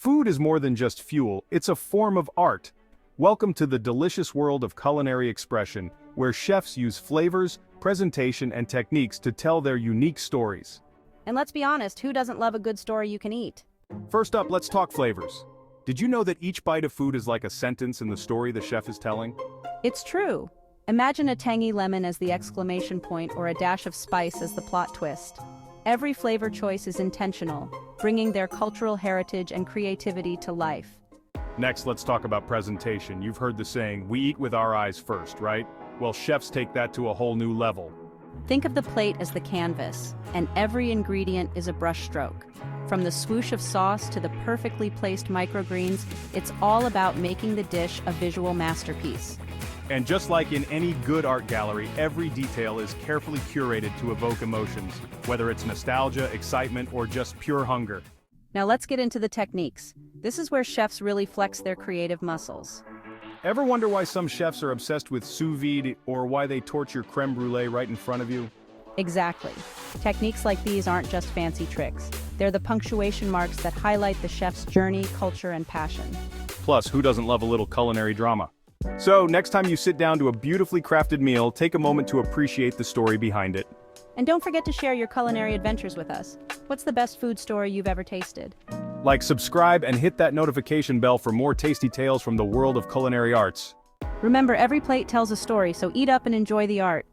Food is more than just fuel, it's a form of art. Welcome to the delicious world of culinary expression, where chefs use flavors, presentation, and techniques to tell their unique stories. And let's be honest, who doesn't love a good story you can eat? First up, let's talk flavors. Did you know that each bite of food is like a sentence in the story the chef is telling? It's true. Imagine a tangy lemon as the exclamation point or a dash of spice as the plot twist. Every flavor choice is intentional, bringing their cultural heritage and creativity to life. Next, let's talk about presentation. You've heard the saying, we eat with our eyes first, right? Well, chefs take that to a whole new level. Think of the plate as the canvas, and every ingredient is a brushstroke. From the swoosh of sauce to the perfectly placed microgreens, it's all about making the dish a visual masterpiece. And just like in any good art gallery, every detail is carefully curated to evoke emotions, whether it's nostalgia, excitement, or just pure hunger. Now let's get into the techniques. This is where chefs really flex their creative muscles. Ever wonder why some chefs are obsessed with sous vide or why they torture creme brulee right in front of you? Exactly. Techniques like these aren't just fancy tricks. They're the punctuation marks that highlight the chef's journey, culture, and passion. Plus, who doesn't love a little culinary drama? So, next time you sit down to a beautifully crafted meal, take a moment to appreciate the story behind it. And don't forget to share your culinary adventures with us. What's the best food story you've ever tasted? Like, subscribe, and hit that notification bell for more tasty tales from the world of culinary arts. Remember, every plate tells a story, so eat up and enjoy the art.